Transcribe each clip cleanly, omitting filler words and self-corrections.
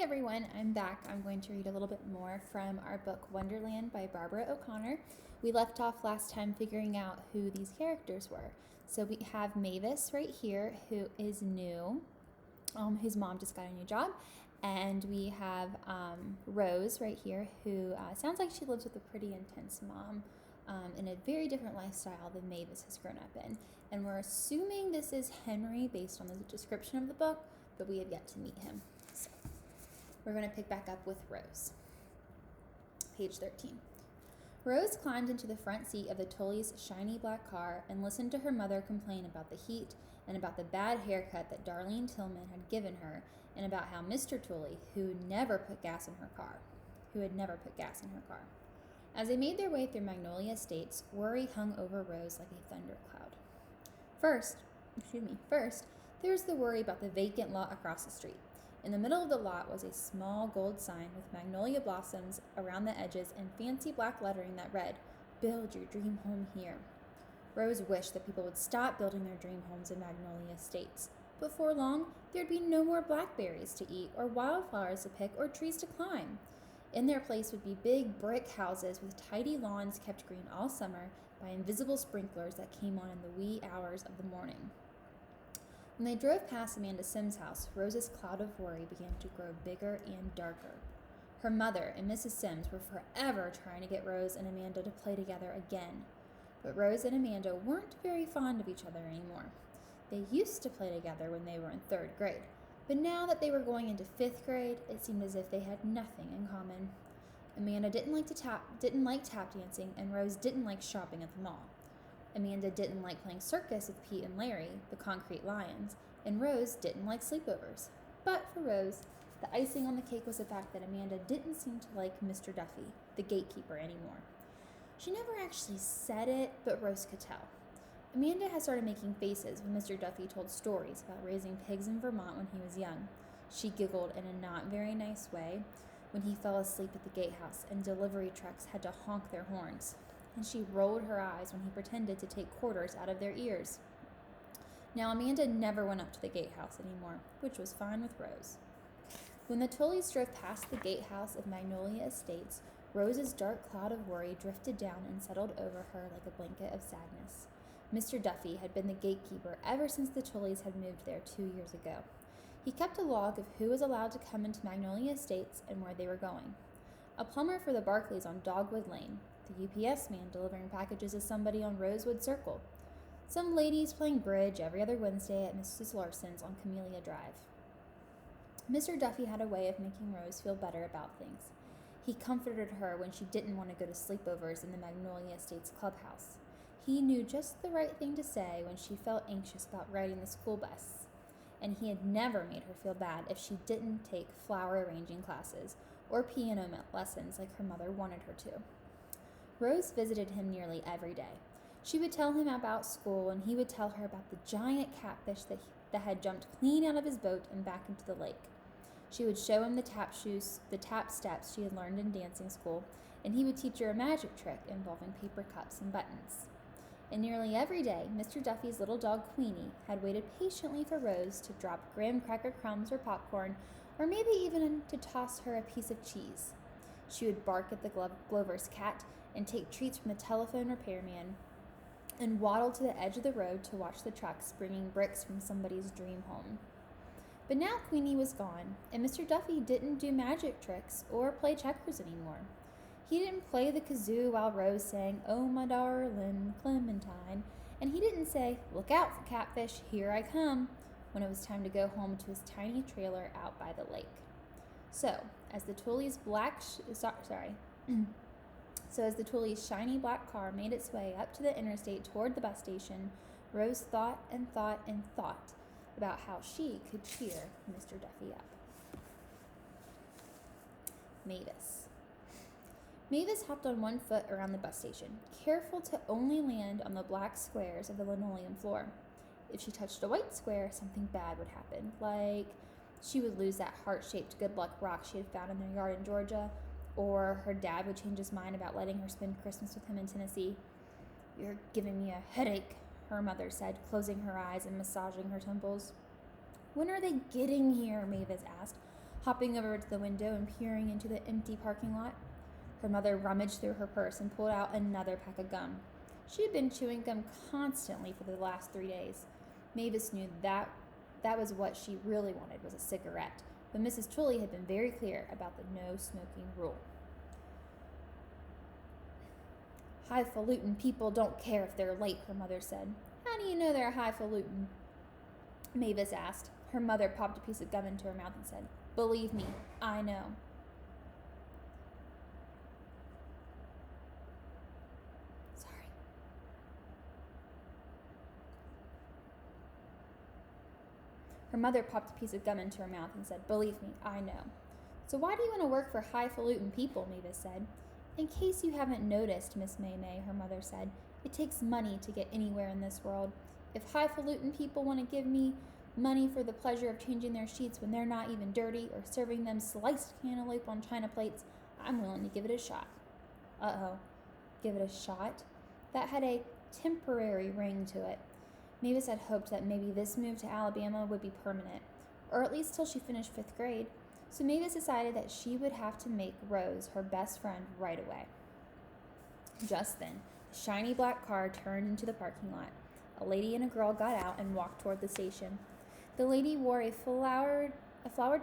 everyone, I'm back. I'm going to read a little bit more from our book Wonderland by Barbara O'Connor. We left off last time figuring out who these characters were. So we have Mavis right here, who is new, whose mom just got a new job. And we have Rose right here, who sounds like she lives with a pretty intense mom in a very different lifestyle than Mavis has grown up in. And we're assuming this is Henry based on the description of the book, but we have yet to meet him. So we're going to pick back up with Rose. Page 13. Rose climbed into the front seat of the Tully's shiny black car and listened to her mother complain about the heat and about the bad haircut that Darlene Tillman had given her and about how Mr. Tully, who had never put gas in her car. As they made their way through Magnolia Estates, worry hung over Rose like a thundercloud. First, there was the worry about the vacant lot across the street. In the middle of the lot was a small gold sign with magnolia blossoms around the edges and fancy black lettering that read, "Build your dream home here." Rose wished that people would stop building their dream homes in Magnolia Estates. Before long, there'd be no more blackberries to eat or wildflowers to pick or trees to climb. In their place would be big brick houses with tidy lawns kept green all summer by invisible sprinklers that came on in the wee hours of the morning. When they drove past Amanda Sims' house, Rose's cloud of worry began to grow bigger and darker. Her mother and Mrs. Sims were forever trying to get Rose and Amanda to play together again. But Rose and Amanda weren't very fond of each other anymore. They used to play together when they were in 3rd grade, but now that they were going into 5th grade, it seemed as if they had nothing in common. Amanda didn't like tap dancing, and Rose didn't like shopping at the mall. Amanda didn't like playing circus with Pete and Larry, the concrete lions, and Rose didn't like sleepovers. But for Rose, the icing on the cake was the fact that Amanda didn't seem to like Mr. Duffy, the gatekeeper, anymore. She never actually said it, but Rose could tell. Amanda had started making faces when Mr. Duffy told stories about raising pigs in Vermont when he was young. She giggled in a not very nice way when he fell asleep at the gatehouse and delivery trucks had to honk their horns. And she rolled her eyes when he pretended to take quarters out of their ears. Now Amanda never went up to the gatehouse anymore, which was fine with Rose. When the Tullys drove past the gatehouse of Magnolia Estates, Rose's dark cloud of worry drifted down and settled over her like a blanket of sadness. Mr. Duffy had been the gatekeeper ever since the Tullys had moved there 2 years ago. He kept a log of who was allowed to come into Magnolia Estates and where they were going. A plumber for the Barclays on Dogwood Lane, the UPS man delivering packages to somebody on Rosewood Circle, some ladies playing bridge every other Wednesday at Mrs. Larson's on Camellia Drive. Mr. Duffy had a way of making Rose feel better about things. He comforted her when she didn't want to go to sleepovers in the Magnolia Estates clubhouse. He knew just the right thing to say when she felt anxious about riding the school bus, and he had never made her feel bad if she didn't take flower arranging classes or piano lessons like her mother wanted her to. Rose visited him nearly every day. She would tell him about school, and he would tell her about the giant catfish that had jumped clean out of his boat and back into the lake. She would show him the tap steps she had learned in dancing school, and he would teach her a magic trick involving paper cups and buttons. And nearly every day, Mr. Duffy's little dog Queenie had waited patiently for Rose to drop graham cracker crumbs or popcorn, or maybe even to toss her a piece of cheese. She would bark at the Glover's cat and take treats from the telephone repairman and waddle to the edge of the road to watch the trucks bringing bricks from somebody's dream home. But now Queenie was gone, and Mr. Duffy didn't do magic tricks or play checkers anymore. He didn't play the kazoo while Rose sang, "Oh, my darling Clementine," and he didn't say, "Look out for catfish, here I come," when it was time to go home to his tiny trailer out by the lake. So, as the Tullys' shiny black car made its way up to the interstate toward the bus station, Rose thought and thought and thought about how she could cheer Mr. Duffy up. Mavis hopped on one foot around the bus station, careful to only land on the black squares of the linoleum floor. If she touched a white square, something bad would happen, like she would lose that heart-shaped good luck rock she had found in their yard in Georgia, or her dad would change his mind about letting her spend Christmas with him in Tennessee. "You're giving me a headache," her mother said, closing her eyes and massaging her temples. "When are they getting here?" Mavis asked. hopping over to the window and peering into the empty parking lot. Her mother rummaged through her purse and pulled out another pack of gum. She had been chewing gum constantly for the last 3 days. Mavis knew that was what she really wanted, was a cigarette, but Mrs. Tooley had been very clear about the no smoking rule. Highfalutin people don't care if they're late, her mother said. How do you know they're highfalutin? Mavis asked. Her mother popped a piece of gum into her mouth and said, Believe me, I know. Sorry. Her mother popped a piece of gum into her mouth and said, Believe me, I know. So why do you want to work for highfalutin people? Mavis said. In case you haven't noticed, Miss May, her mother said, it takes money to get anywhere in this world. If highfalutin people want to give me money for the pleasure of changing their sheets when they're not even dirty or serving them sliced cantaloupe on china plates, I'm willing to give it a shot. Uh-oh, give it a shot? That had a temporary ring to it. Mavis had hoped that maybe this move to Alabama would be permanent, or at least till she finished 5th grade. So Mavis decided that she would have to make Rose her best friend right away. Just then, the shiny black car turned into the parking lot. A lady and a girl got out and walked toward the station. The lady wore a flowered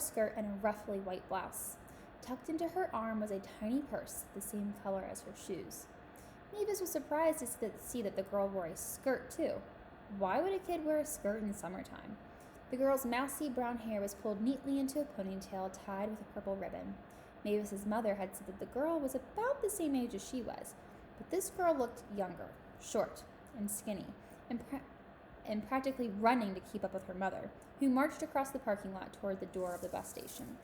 skirt and a ruffly white blouse. Tucked into her arm was a tiny purse, the same color as her shoes. Mavis was surprised to see that the girl wore a skirt too. Why would a kid wear a skirt in summertime? The girl's mousy brown hair was pulled neatly into a ponytail tied with a purple ribbon. Mavis's mother had said that the girl was about the same age as she was, but this girl looked younger, short, and skinny, and practically running to keep up with her mother, who marched across the parking lot toward the door of the bus station.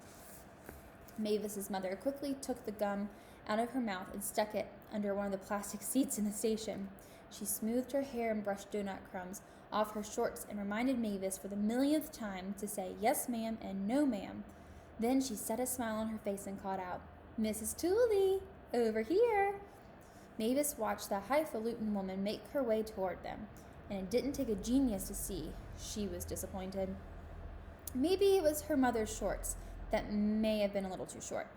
Mavis's mother quickly took the gum out of her mouth and stuck it under one of the plastic seats in the station. She smoothed her hair and brushed donut crumbs off her shorts and reminded Mavis for the millionth time to say yes ma'am and no ma'am. Then she set a smile on her face and called out, Mrs. Tooley, over here. Mavis watched the highfalutin woman make her way toward them, and it didn't take a genius to see she was disappointed. Maybe it was her mother's shorts that may have been a little too short.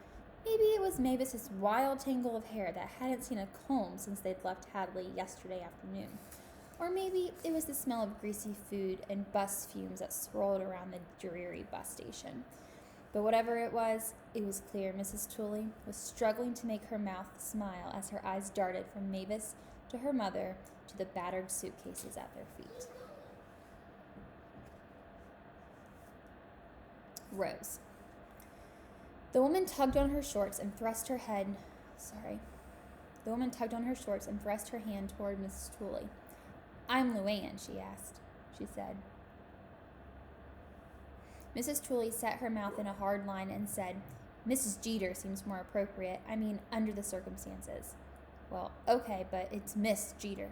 Maybe it was Mavis's wild tangle of hair that hadn't seen a comb since they'd left Hadley yesterday afternoon. Or maybe it was the smell of greasy food and bus fumes that swirled around the dreary bus station. But whatever it was clear Mrs. Tooley was struggling to make her mouth smile as her eyes darted from Mavis to her mother to the battered suitcases at their feet. Rose. The woman tugged on her shorts and thrust her hand toward Mrs. Tooley. I'm Luann, she said. Mrs. Tooley set her mouth in a hard line and said, Mrs. Jeter seems more appropriate. I mean, under the circumstances. Well, okay, but it's Miss Jeter.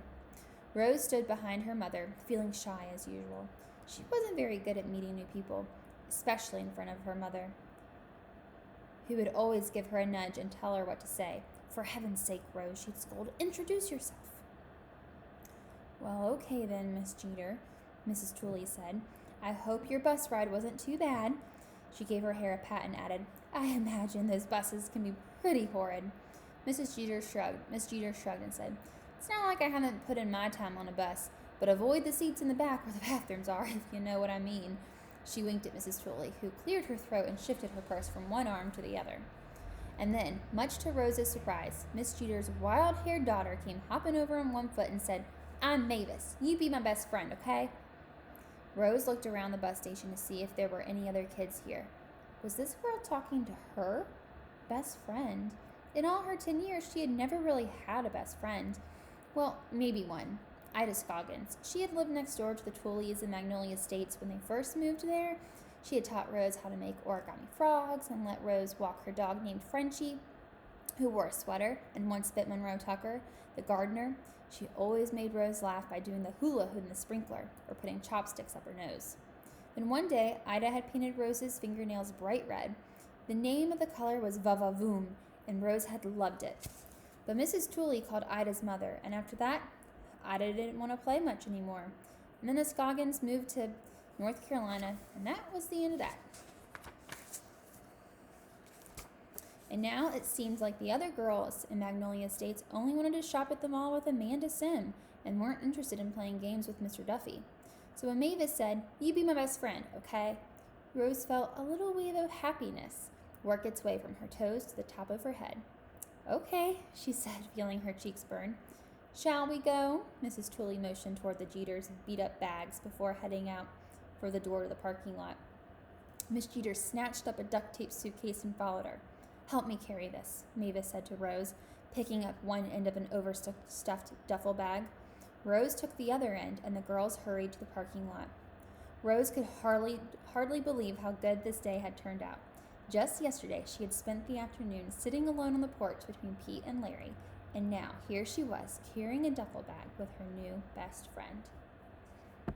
Rose stood behind her mother, feeling shy as usual. She wasn't very good at meeting new people, especially in front of her mother, who would always give her a nudge and tell her what to say. For heaven's sake, Rose, she'd scold, introduce yourself. Well, okay then, Miss Jeter, Mrs. Tooley said. I hope your bus ride wasn't too bad. She gave her hair a pat and added, I imagine those buses can be pretty horrid. Miss Jeter shrugged and said, It's not like I haven't put in my time on a bus, but avoid the seats in the back where the bathrooms are, if you know what I mean. She winked at Mrs. Tooley, who cleared her throat and shifted her purse from one arm to the other. And then, much to Rose's surprise, Miss Jeter's wild-haired daughter came hopping over on one foot and said, I'm Mavis. You be my best friend, okay? Rose looked around the bus station to see if there were any other kids here. Was this girl talking to her? Best friend? In all her 10 years, she had never really had a best friend. Well, maybe one. Ida Scoggins. She had lived next door to the Tooleys in Macmillan Estates when they first moved there. She had taught Rose how to make origami frogs and let Rose walk her dog named Frenchie, who wore a sweater and once bit Monroe Tucker, the gardener. She always made Rose laugh by doing the hula hoop in the sprinkler or putting chopsticks up her nose. Then one day, Ida had painted Rose's fingernails bright red. The name of the color was Va-Va-Voom, and Rose had loved it. But Mrs. Tooley called Ida's mother, and after that, Ida didn't want to play much anymore. And then the Scoggins moved to North Carolina, and that was the end of that. And now it seemed like the other girls in Magnolia Estates only wanted to shop at the mall with Amanda Sim and weren't interested in playing games with Mr. Duffy. So when Mavis said, "You be my best friend, okay?" Rose felt a little wave of happiness work its way from her toes to the top of her head. "Okay," she said, feeling her cheeks burn. "Shall we go?" Mrs. Twilly motioned toward the Jeters' beat-up bags before heading out for the door to the parking lot. Miss Jeter snatched up a duct-tape suitcase and followed her. "Help me carry this," Mavis said to Rose, picking up one end of an overstuffed duffel bag. Rose took the other end, and the girls hurried to the parking lot. Rose could hardly believe how good this day had turned out. Just yesterday, she had spent the afternoon sitting alone on the porch between Pete and Larry, and now here she was, carrying a duffel bag with her new best friend.